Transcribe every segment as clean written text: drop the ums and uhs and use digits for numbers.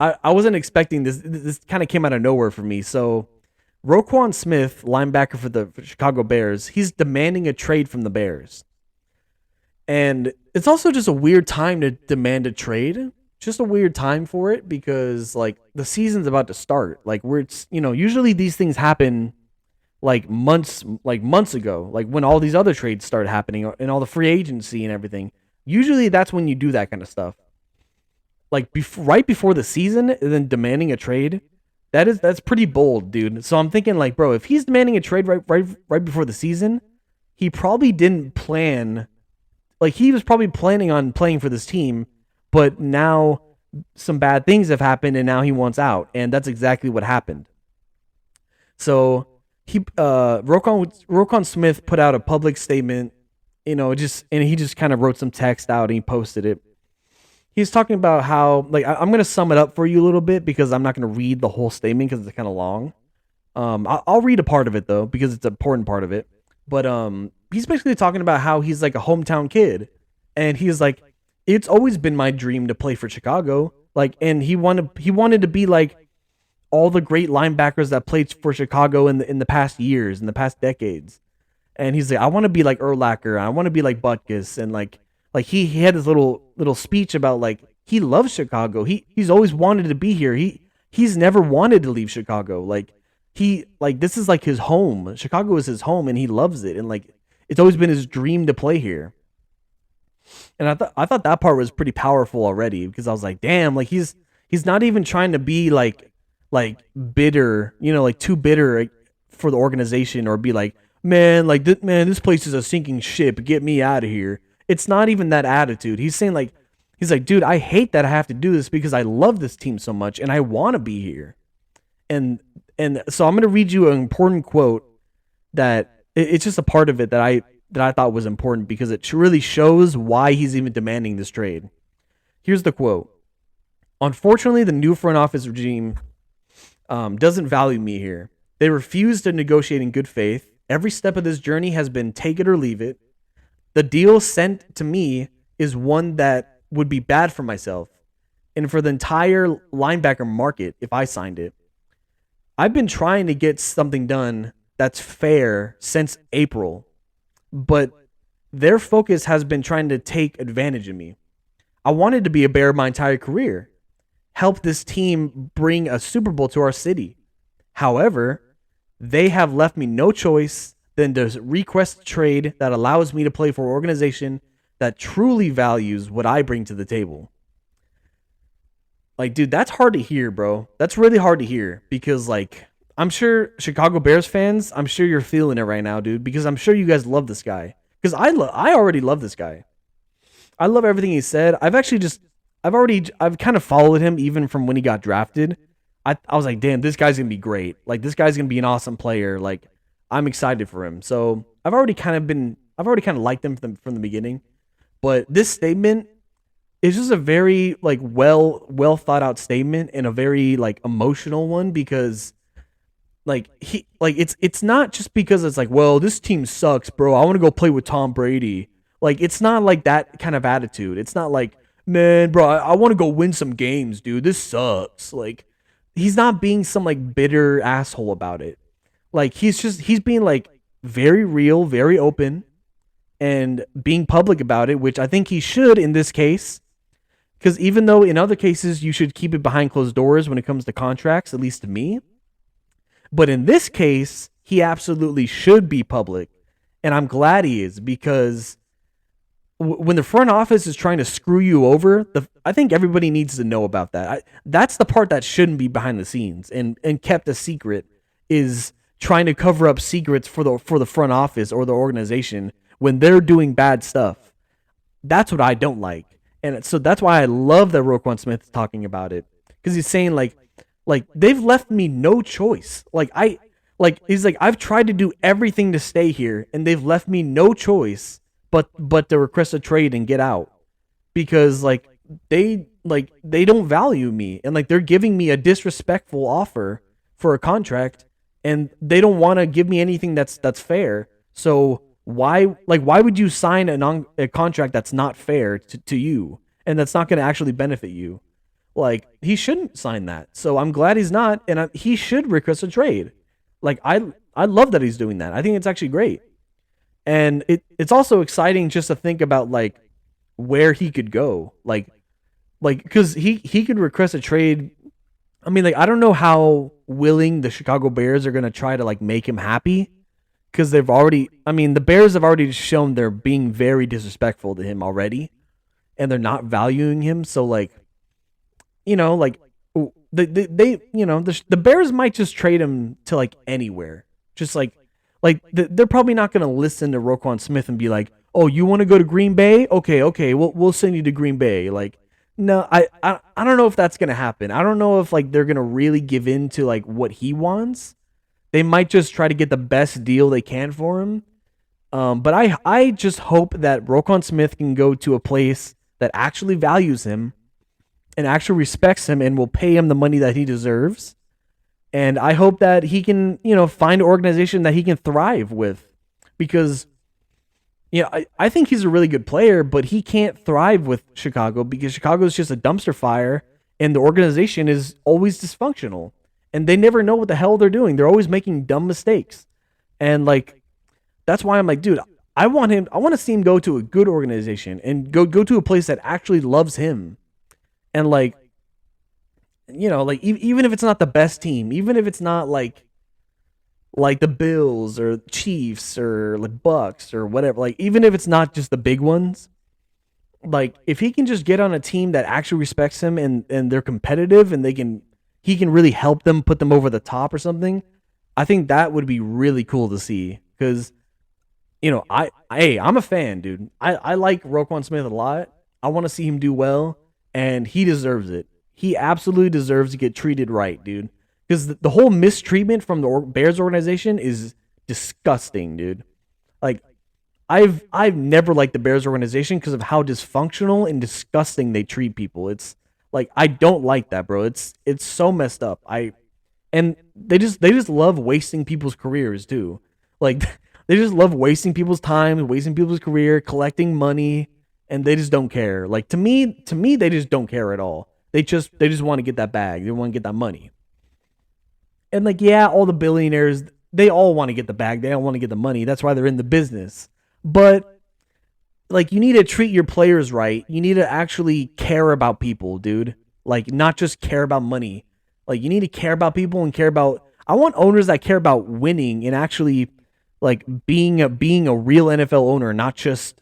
I wasn't expecting this. This kind of came out of nowhere for me. So Roquan Smith, linebacker for the Chicago Bears, he's demanding a trade from the Bears. And it's also just a weird time to demand a trade. Just a weird time for it because like the season's about to start. Like we're usually these things happen like months ago, like when all these other trades started happening and all the free agency and everything. Usually that's when you do that kind of stuff. Like right before the season and then demanding a trade. That's pretty bold, dude. So I'm thinking like, bro, if he's demanding a trade right before the season, he probably didn't plan like he was probably planning on playing for this team, but now some bad things have happened and now he wants out, and that's exactly what happened. So Roquan Smith put out a public statement, just and he just kind of wrote some text out and he posted it. He's talking about how like I'm gonna sum it up for you a little bit because I'm not gonna read the whole statement because it's kind of long. I'll read a part of it though because it's an important part of it. But he's basically talking about how he's like a hometown kid, and he's like, it's always been my dream to play for Chicago. Like, and he wanted to be like all the great linebackers that played for Chicago in the past years, in the past decades. And he's like, I want to be like Urlacher, I want to be like Butkus, and like he had this little speech about like he loves Chicago. He's always wanted to be here. He's never wanted to leave Chicago. Like this is like his home. Chicago is his home and he loves it, and like it's always been his dream to play here. And I thought that part was pretty powerful already because I was like, damn, like he's not even trying to be like bitter, like too bitter for the organization or be like, man, like this place is a sinking ship. Get me out of here. It's not even that attitude. He's saying like, dude, I hate that I have to do this because I love this team so much and I want to be here. And so I'm going to read you an important quote that it's just a part of it that I thought was important because it really shows why he's even demanding this trade. Here's the quote. Unfortunately, the new front office regime doesn't value me here. They refuse to negotiate in good faith. Every step of this journey has been take it or leave it. The deal sent to me is one that would be bad for myself and for the entire linebacker market if I signed it. I've been trying to get something done that's fair since April, but their focus has been trying to take advantage of me. I wanted to be a Bear my entire career, help this team bring a Super Bowl to our city. However, they have left me no choice than to request a trade that allows me to play for an organization that truly values what I bring to the table. Like, dude, that's hard to hear, bro. That's really hard to hear because, like, I'm sure Chicago Bears fans, I'm sure you're feeling it right now, dude, because I'm sure you guys love this guy. Because I already love this guy. I love everything he said. I've kind of followed him even from when he got drafted. I was like, damn, this guy's gonna be great. Like, this guy's gonna be an awesome player. Like, I'm excited for him. So I've already kind of liked him from the beginning. But this statement is just a very like well thought out statement and a very like emotional one because like it's not just because it's like, well, this team sucks, bro, I want to go play with Tom Brady. Like, it's not like that kind of attitude. It's not like, man, bro, I want to go win some games, dude, this sucks. Like, he's not being some like bitter asshole about it. Like, he's being like very real, very open, and being public about it, which I think he should in this case. Because even though in other cases you should keep it behind closed doors when it comes to contracts, at least to me, but in this case, he absolutely should be public. And I'm glad he is because when the front office is trying to screw you over, I think everybody needs to know about that. That's the part that shouldn't be behind the scenes and kept a secret, is trying to cover up secrets for the front office or the organization when they're doing bad stuff. That's what I don't like. And so that's why I love that Roquan Smith is talking about it, because he's saying like they've left me no choice. He's like, I've tried to do everything to stay here, and they've left me no choice but to request a trade and get out because they don't value me, and like they're giving me a disrespectful offer for a contract, and they don't want to give me anything that's fair. So why would you sign a contract that's not fair to you and that's not going to actually benefit you? Like he shouldn't sign that. So I'm glad he's not, and he should request a trade. Like I love that he's doing that. I think it's actually great, and it's also exciting just to think about like where he could go. Like because he could request a trade. I mean, like I don't know how willing the Chicago Bears are gonna try to like make him happy because they've already. I mean, the Bears have already shown they're being very disrespectful to him already, and they're not valuing him. So like like they the Bears might just trade him to like anywhere. Just they're probably not going to listen to Roquan Smith and be like, "Oh, you want to go to Green Bay? Okay, okay, we'll send you to Green Bay." Like no, I don't know if that's going to happen. I don't know if like they're going to really give in to like what he wants. They might just try to get the best deal they can for him. But I just hope that Roquan Smith can go to a place that actually values him and actually respects him and will pay him the money that he deserves. And I hope that he can, find an organization that he can thrive with because, I think he's a really good player, but he can't thrive with Chicago because Chicago is just a dumpster fire and the organization is always dysfunctional and they never know what the hell they're doing. They're always making dumb mistakes. And like, that's why I'm like, dude, I want to see him go to a good organization and go to a place that actually loves him. And like, like even if it's not the best team, even if it's not like the Bills or Chiefs or like Bucks or whatever, like even if it's not just the big ones, like if he can just get on a team that actually respects him and they're competitive and he can really help them put them over the top or something, I think that would be really cool to see because I'm a fan, dude. I like Roquan Smith a lot. I want to see him do well, and he deserves it. He absolutely deserves to get treated right, dude. Because the whole mistreatment from the Bears organization is disgusting, dude. Like, I've never liked the Bears organization because of how dysfunctional and disgusting they treat people. It's like I don't like that, bro. It's so messed up. And they just love wasting people's careers too. Like they just love wasting people's time, wasting people's career, collecting money, and they just don't care. Like to me, they just don't care at all. They just want to get that bag. They want to get that money. And like, yeah, all the billionaires, they all want to get the bag. They don't want to get the money. That's why they're in the business. But like, you need to treat your players right. You need to actually care about people, dude. Like, not just care about money. Like, you need to care about people and care about. I want owners that care about winning and actually like being a real NFL owner, not just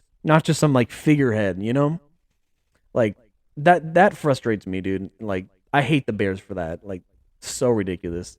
some like figurehead, Like that frustrates me, dude. Like I hate the Bears for that. Like so ridiculous.